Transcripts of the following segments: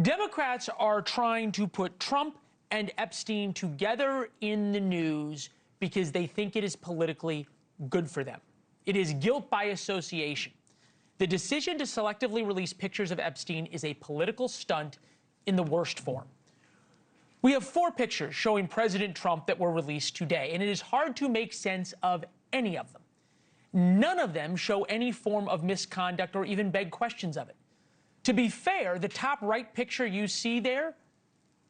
Democrats are trying to put Trump and Epstein together in the news because they think it is politically good for them. It is guilt by association. The decision to selectively release pictures of Epstein is a political stunt in the worst form. We have 4 pictures showing President Trump that were released today, and it is hard to make sense of any of them. None of them show any form of misconduct or even beg questions of it. To be fair, the top right picture you see there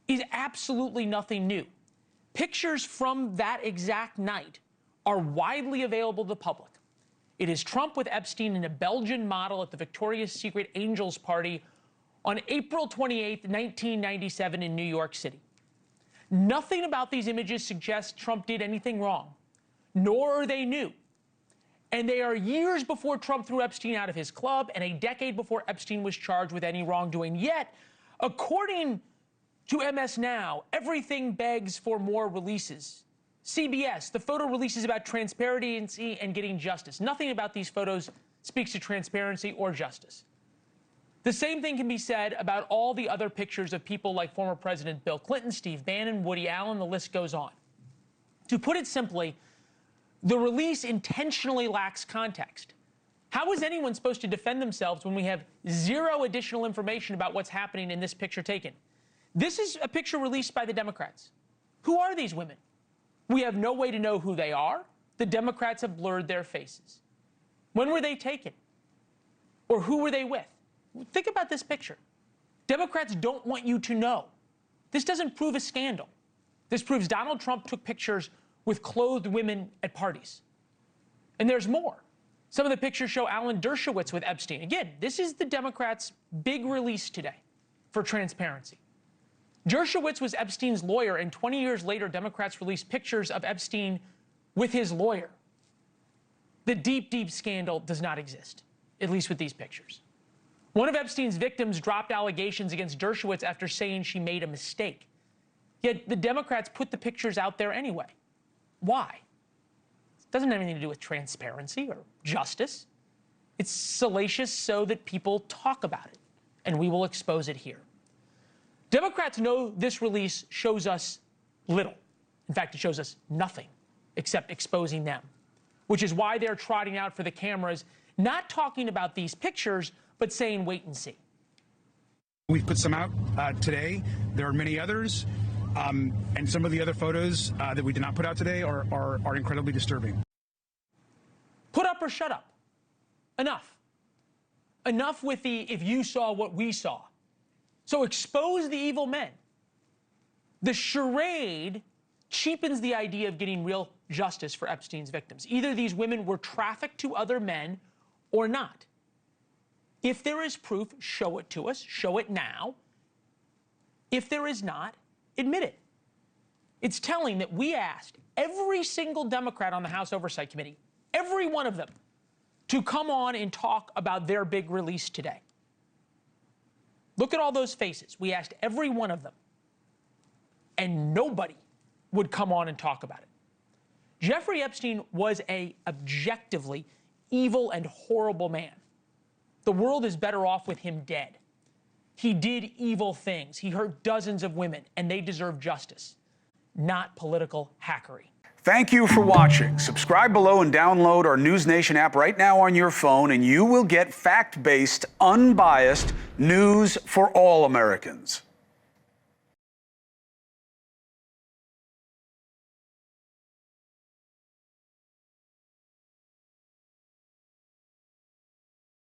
is absolutely nothing new. Pictures from that exact night are widely available to the public. It is Trump with Epstein and a Belgian model at the Victoria's Secret Angels Party on April 28, 1997 in New York City. Nothing about these images suggests Trump did anything wrong, nor are they new. And they are years before Trump threw Epstein out of his club and a decade before Epstein was charged with any wrongdoing. Yet, according to MS Now, everything begs for more releases. CBS, the photo releases about transparency and getting justice. Nothing about these photos speaks to transparency or justice. The same thing can be said about all the other pictures of people like former President Bill Clinton, Steve Bannon, Woody Allen, the list goes on. To put it simply, the release intentionally lacks context. How is anyone supposed to defend themselves when we have zero additional information about what's happening in this picture taken? This is a picture released by the Democrats. Who are these women? We have no way to know who they are. The Democrats have blurred their faces. When were they taken? Or who were they with? Think about this picture. Democrats don't want you to know. This doesn't prove a scandal. This proves Donald Trump took pictures with clothed women at parties. And there's more. Some of the pictures show Alan Dershowitz with Epstein. Again, this is the Democrats' big release today for transparency. Dershowitz was Epstein's lawyer, and 20 years later, Democrats released pictures of Epstein with his lawyer. The deep, deep scandal does not exist, at least with these pictures. One of Epstein's victims dropped allegations against Dershowitz after saying she made a mistake. Yet the Democrats put the pictures out there anyway. Why? It doesn't have anything to do with transparency or justice. It's salacious so that people talk about it, and we will expose it here. Democrats know this release shows us little. In fact, it shows us nothing except exposing them, which is why they're trotting out for the cameras, not talking about these pictures, but saying wait and see. We've put some out today. There are many others. And some of the other photos that we did not put out today are incredibly disturbing. Put up or shut up. Enough. Enough with the if you saw what we saw. So expose the evil men. The charade cheapens the idea of getting real justice for Epstein's victims. Either these women were trafficked to other men or not. If there is proof, show it to us. Show it now. If there is not, admit it. It's telling that we asked every single Democrat on the House Oversight Committee, every one of them, to come on and talk about their big release today. Look at all those faces. We asked every one of them, and nobody would come on and talk about it. Jeffrey Epstein was an objectively evil and horrible man. The world is better off with him dead. He did evil things. He hurt dozens of women, and they deserve justice, not political hackery. Thank you for watching. Subscribe below and download our NewsNation app right now on your phone, and you will get fact-based, unbiased news for all Americans.